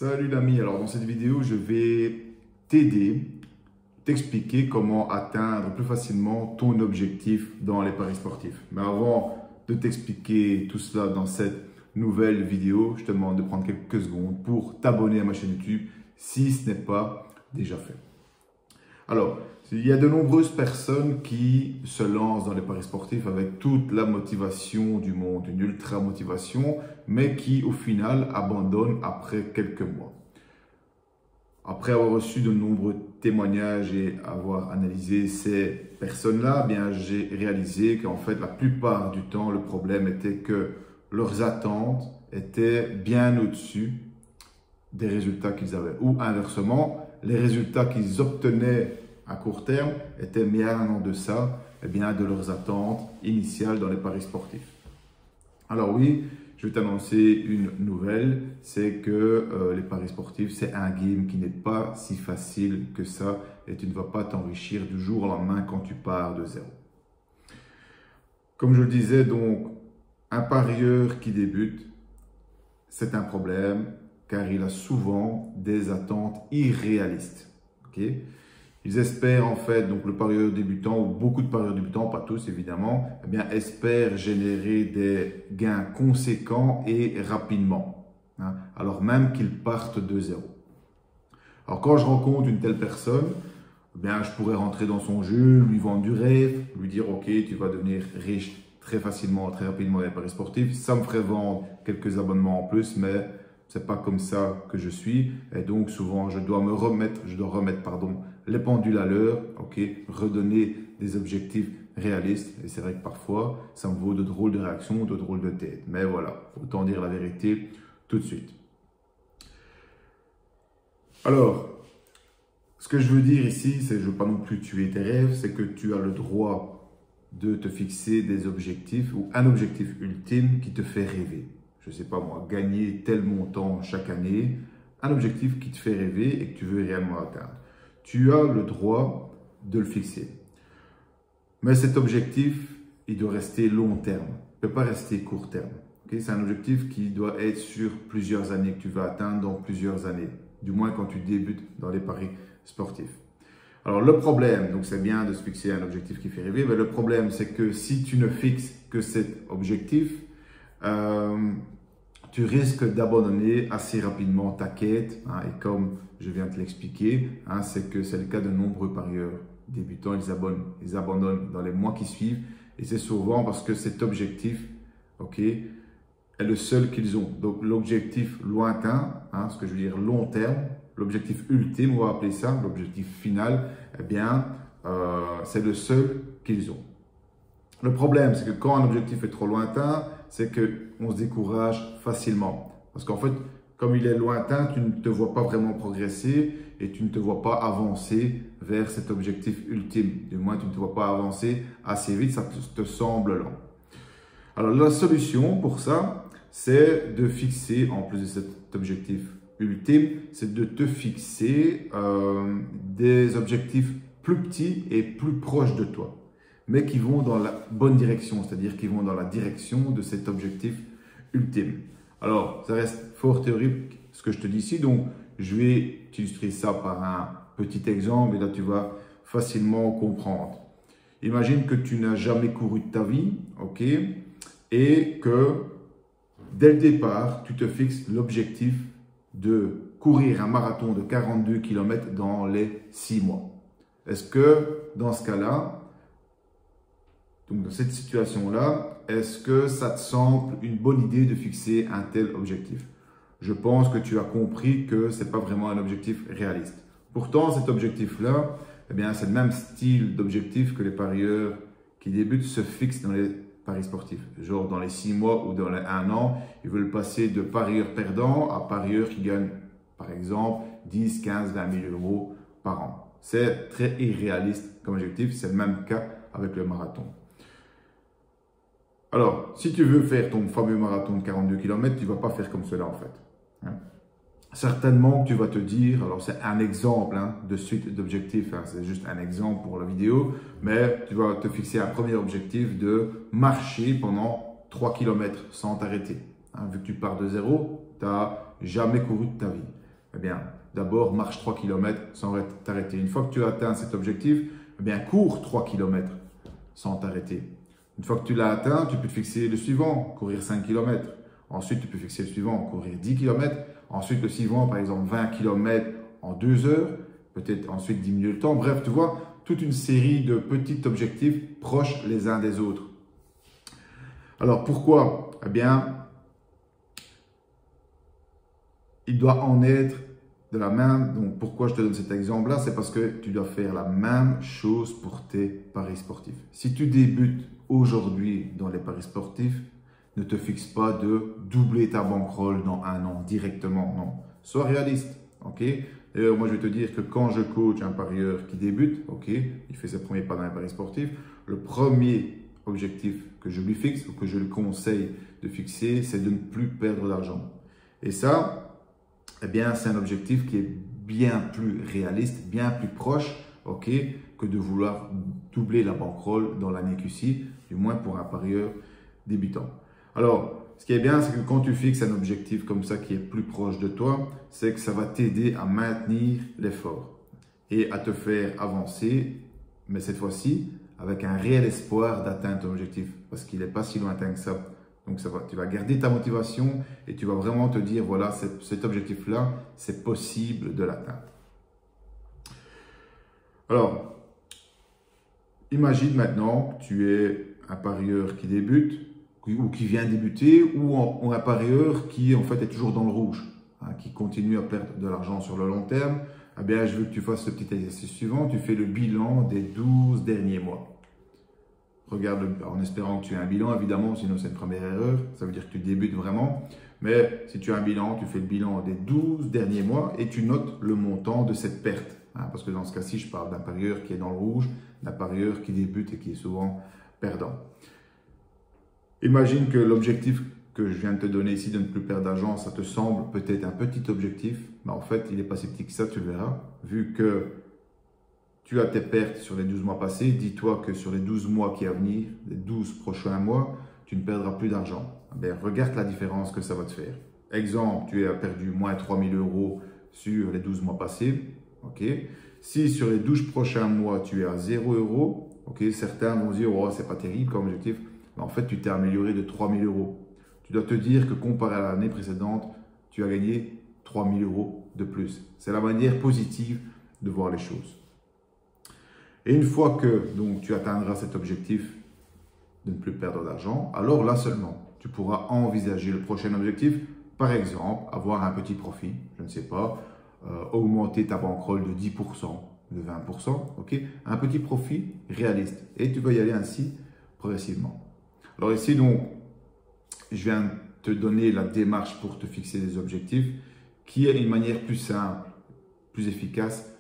Salut l'ami, alors dans cette vidéo je vais t'expliquer comment atteindre plus facilement ton objectif dans les paris sportifs. Mais avant de t'expliquer tout cela dans cette nouvelle vidéo, je te demande de prendre quelques secondes pour t'abonner à ma chaîne YouTube si ce n'est pas déjà fait. Alors, il y a de nombreuses personnes qui se lancent dans les paris sportifs avec toute la motivation du monde, une ultra motivation, mais qui au final abandonnent après quelques mois. Après avoir reçu de nombreux témoignages et avoir analysé ces personnes-là, j'ai réalisé qu'en fait la plupart du temps le problème était que leurs attentes étaient bien au-dessus des résultats qu'ils avaient. Ou inversement, les résultats qu'ils obtenaient à court terme étaient bien en deçà de leurs attentes initiales dans les paris sportifs. Alors oui, je vais t'annoncer une nouvelle, c'est que les paris sportifs, c'est un game qui n'est pas si facile que ça et tu ne vas pas t'enrichir du jour au lendemain quand tu pars de zéro. Comme je le disais, donc, un parieur qui débute, c'est un problème car il a souvent des attentes irréalistes. Okay? Ils espèrent en fait, donc le parieur débutant ou beaucoup de parieurs débutants, pas tous évidemment, espèrent générer des gains conséquents et rapidement, alors même qu'ils partent de zéro. Alors quand je rencontre une telle personne, je pourrais rentrer dans son jeu, lui vendre du rêve, lui dire ok, tu vas devenir riche très facilement, très rapidement dans les paris sportifs. Ça me ferait vendre quelques abonnements en plus, mais c'est pas comme ça que je suis. Et donc souvent, je dois remettre les pendules à l'heure, redonner des objectifs réalistes. Et c'est vrai que parfois, ça me vaut de drôles de réactions, de drôles de têtes. Mais voilà, autant dire la vérité tout de suite. Alors, ce que je veux dire ici, c'est que je ne veux pas non plus tuer tes rêves, c'est que tu as le droit de te fixer des objectifs ou un objectif ultime qui te fait rêver. Je ne sais pas moi, gagner tel montant chaque année, un objectif qui te fait rêver et que tu veux réellement atteindre. Tu as le droit de le fixer. Mais cet objectif, il doit rester long terme, il ne peut pas rester court terme. C'est un objectif qui doit être sur plusieurs années, que tu vas atteindre dans plusieurs années, du moins quand tu débutes dans les paris sportifs. Alors le problème, donc c'est bien de se fixer un objectif qui fait rêver, mais le problème c'est que si tu ne fixes que cet objectif, tu risques d'abandonner assez rapidement ta quête. Et comme je viens de te l'expliquer, c'est que c'est le cas de nombreux parieurs débutants. Ils abandonnent dans les mois qui suivent. Et c'est souvent parce que cet objectif est le seul qu'ils ont. Donc l'objectif lointain, ce que je veux dire long terme, l'objectif ultime, on va appeler ça, l'objectif final, c'est le seul qu'ils ont. Le problème, c'est que quand un objectif est trop lointain, c'est qu'on se décourage facilement. Parce qu'en fait, comme il est lointain, tu ne te vois pas vraiment progresser et tu ne te vois pas avancer vers cet objectif ultime. Du moins, tu ne te vois pas avancer assez vite, ça te semble lent. Alors, la solution pour ça, c'est de fixer, en plus de cet objectif ultime, c'est de te fixer des objectifs plus petits et plus proches de toi, mais qui vont dans la bonne direction, c'est-à-dire qui vont dans la direction de cet objectif ultime. Alors, ça reste fort théorique ce que je te dis ici, donc je vais t'illustrer ça par un petit exemple et là tu vas facilement comprendre. Imagine que tu n'as jamais couru de ta vie, et que dès le départ, tu te fixes l'objectif de courir un marathon de 42 km dans les 6 mois. Est-ce que dans ce cas-là, donc dans cette situation-là, est-ce que ça te semble une bonne idée de fixer un tel objectif? Je pense que tu as compris que ce n'est pas vraiment un objectif réaliste. Pourtant, cet objectif-là, c'est le même style d'objectif que les parieurs qui débutent se fixent dans les paris sportifs. Genre dans les 6 mois ou dans les 1 an, ils veulent passer de parieurs perdants à parieurs qui gagnent, par exemple, 10, 15, 20 000 euros par an. C'est très irréaliste comme objectif. C'est le même cas avec le marathon. Alors, si tu veux faire ton fameux marathon de 42 km, tu ne vas pas faire comme cela en fait. Certainement que tu vas te dire, alors c'est un exemple de suite d'objectifs, c'est juste un exemple pour la vidéo, mais tu vas te fixer un premier objectif de marcher pendant 3 km sans t'arrêter. Vu que tu pars de zéro, tu n'as jamais couru de ta vie. Eh bien, d'abord, marche 3 km sans t'arrêter. Une fois que tu as atteint cet objectif, eh bien, cours 3 km sans t'arrêter. Une fois que tu l'as atteint, tu peux te fixer le suivant, courir 5 km. Ensuite, tu peux fixer le suivant, courir 10 km. Ensuite, le suivant, par exemple, 20 km en 2 heures. Peut-être ensuite diminuer le temps. Bref, tu vois, toute une série de petits objectifs proches les uns des autres. Alors, pourquoi? Eh bien, il doit en être de la même. Donc, pourquoi je te donne cet exemple-là? C'est parce que tu dois faire la même chose pour tes paris sportifs. Si tu débutes aujourd'hui dans les paris sportifs, ne te fixe pas de doubler ta bankroll dans 1 an directement. Non, sois réaliste. Ok. D'ailleurs, moi, je vais te dire que quand je coach un parieur qui débute, ok, il fait ses premiers pas dans les paris sportifs, le premier objectif que je lui fixe ou que je lui conseille de fixer, c'est de ne plus perdre d'argent. Et ça, eh bien, c'est un objectif qui est bien plus réaliste, bien plus proche, ok, que de vouloir doubler la bankroll dans l'année qui suit, du moins pour un parieur débutant. Alors, ce qui est bien, c'est que quand tu fixes un objectif comme ça qui est plus proche de toi, c'est que ça va t'aider à maintenir l'effort et à te faire avancer, mais cette fois-ci, avec un réel espoir d'atteindre ton objectif, parce qu'il n'est pas si lointain que ça. Donc, tu vas garder ta motivation et tu vas vraiment te dire, voilà, cet objectif-là, c'est possible de l'atteindre. Alors, imagine maintenant que tu es un parieur qui débute, ou qui vient débuter, ou un parieur qui en fait est toujours dans le rouge, hein, qui continue à perdre de l'argent sur le long terme. Eh bien, je veux que tu fasses ce petit exercice suivant. Tu fais le bilan des 12 derniers mois. Regarde en espérant que tu aies un bilan, évidemment, sinon c'est une première erreur. Ça veut dire que tu débutes vraiment. Mais si tu as un bilan, tu fais le bilan des 12 derniers mois et tu notes le montant de cette perte. Hein, parce que dans ce cas-ci, je parle d'un parieur qui est dans le rouge, d'un parieur qui débute et qui est souvent perdant. Imagine que l'objectif que je viens de te donner ici de ne plus perdre d'argent, ça te semble peut-être un petit objectif, mais en fait, il n'est pas si petit que ça, tu verras. Vu que tu as tes pertes sur les 12 mois passés, dis-toi que sur les 12 mois qui à venir, les 12 prochains mois, tu ne perdras plus d'argent. Ben, regarde la différence que ça va te faire. Exemple, tu as perdu moins 3 000 € sur les 12 mois passés. Okay. Si sur les 12 prochains mois, tu es à 0 €, okay, certains vont dire oh, « c'est pas terrible comme objectif ». Mais en fait, tu t'es amélioré de 3 000 €. Tu dois te dire que comparé à l'année précédente, tu as gagné 3 000 € de plus. C'est la manière positive de voir les choses. Et une fois que donc, tu atteindras cet objectif de ne plus perdre d'argent, alors là seulement, tu pourras envisager le prochain objectif. Par exemple, avoir un petit profit, je ne sais pas, augmenter ta bankroll de 10%, de 20%, okay? Un petit profit réaliste. Et tu vas y aller ainsi progressivement. Alors ici, donc, je viens te donner la démarche pour te fixer des objectifs qui est une manière plus simple, plus efficace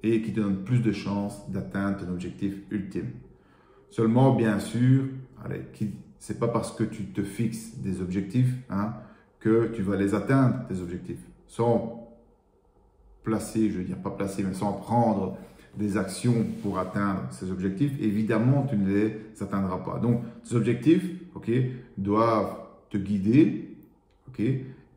et qui te donne plus de chances d'atteindre ton objectif ultime. Seulement, bien sûr, ce n'est pas parce que tu te fixes des objectifs que tu vas les atteindre, tes objectifs. Sans placer, je veux dire pas placer, mais sans prendre des actions pour atteindre ces objectifs, évidemment, tu ne les atteindras pas. Donc, ces objectifs doivent te guider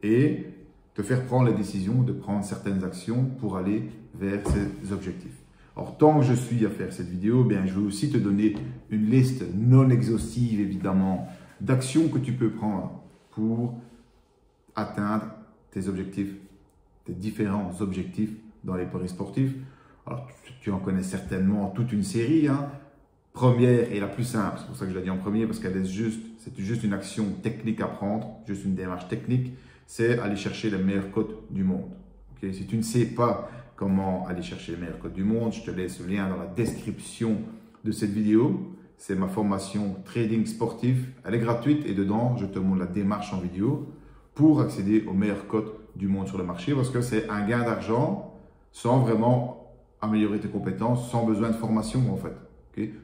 et te faire prendre la décision de prendre certaines actions pour aller vers ces objectifs. Alors, tant que je suis à faire cette vidéo, bien, je vais aussi te donner une liste non exhaustive, évidemment, d'actions que tu peux prendre pour atteindre tes objectifs, tes différents objectifs dans les paris sportifs. Alors, tu en connais certainement toute une série. Première et la plus simple, c'est pour ça que je l'ai dit en premier, parce qu'elle c'est juste une action technique à prendre, juste une démarche technique, c'est aller chercher les meilleures cotes du monde. Si tu ne sais pas comment aller chercher les meilleures cotes du monde, je te laisse le lien dans la description de cette vidéo. C'est ma formation Trading Sportif. Elle est gratuite et dedans, je te montre la démarche en vidéo pour accéder aux meilleures cotes du monde sur le marché, parce que c'est un gain d'argent sans vraiment améliorer tes compétences, sans besoin de formation en fait.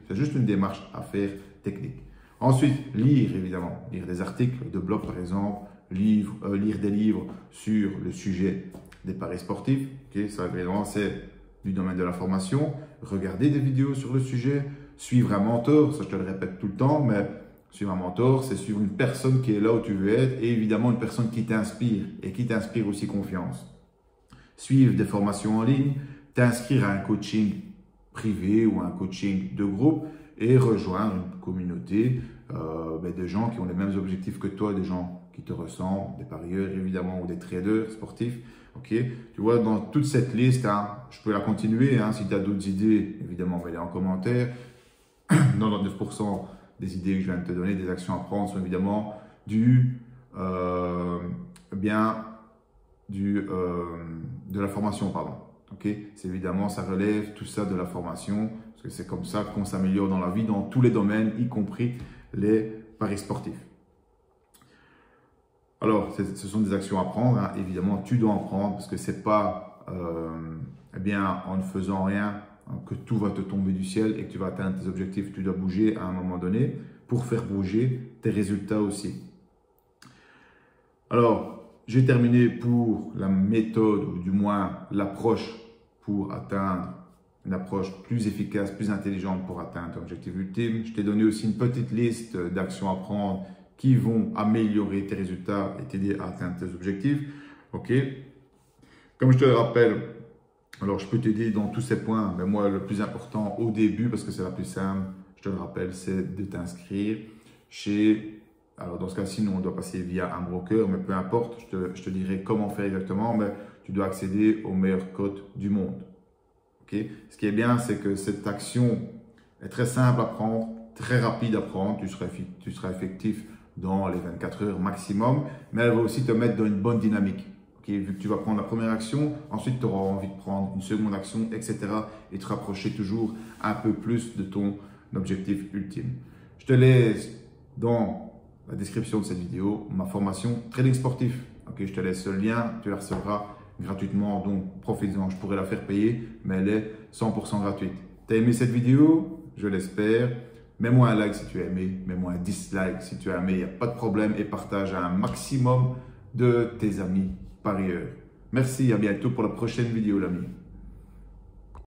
C'est juste une démarche à faire technique. Ensuite, lire évidemment, lire des articles de blog par exemple, lire des livres sur le sujet des paris sportifs. Ça évidemment c'est du domaine de la formation. Regarder des vidéos sur le sujet, suivre un mentor, ça je te le répète tout le temps, mais suivre un mentor, c'est suivre une personne qui est là où tu veux être et évidemment une personne qui t'inspire et qui t'inspire aussi confiance. suivre des formations en ligne, t'inscrire à un coaching privé ou un coaching de groupe et rejoindre une communauté de gens qui ont les mêmes objectifs que toi, des gens qui te ressemblent, des parieurs évidemment ou des traders sportifs. Ok, tu vois, dans toute cette liste, je peux la continuer. Si tu as d'autres idées, évidemment, mets-les en commentaire. 99% des idées que je viens de te donner, des actions à prendre, sont évidemment de la formation, pardon. Okay, c'est évidemment, ça relève tout ça de la formation, parce que c'est comme ça qu'on s'améliore dans la vie, dans tous les domaines, y compris les paris sportifs. Alors, ce sont des actions à prendre, évidemment, tu dois en prendre, parce que c'est pas en ne faisant rien que tout va te tomber du ciel et que tu vas atteindre tes objectifs. Tu dois bouger à un moment donné pour faire bouger tes résultats aussi. Alors, j'ai terminé pour la méthode, ou du moins l'approche pour atteindre une approche plus efficace, plus intelligente pour atteindre ton objectif ultime. Je t'ai donné aussi une petite liste d'actions à prendre qui vont améliorer tes résultats et t'aider à atteindre tes objectifs. Ok. Comme je te le rappelle, alors je peux t'aider dans tous ces points, mais moi le plus important au début, parce que c'est la plus simple, je te le rappelle, c'est de t'inscrire chez... Alors dans ce cas-ci, nous on doit passer via un broker, mais peu importe, je te dirai comment faire exactement, mais tu dois accéder aux meilleures cotes du monde. Okay? Ce qui est bien, c'est que cette action est très simple à prendre, très rapide à prendre, tu seras effectif dans les 24 heures maximum, mais elle va aussi te mettre dans une bonne dynamique. Okay? Vu que tu vas prendre la première action, ensuite tu auras envie de prendre une seconde action, etc. et te rapprocher toujours un peu plus de ton objectif ultime. Je te laisse dans la description de cette vidéo ma formation Trading Sportif. Okay, je te laisse le lien, tu la recevras gratuitement, donc profite-en. Je pourrais la faire payer, mais elle est 100% gratuite. Tu as aimé cette vidéo? Je l'espère. Mets-moi un like si tu as aimé, mets-moi un dislike si tu as aimé, il n'y a pas de problème, et partage à un maximum de tes amis parieurs. Merci, à bientôt pour la prochaine vidéo l'ami.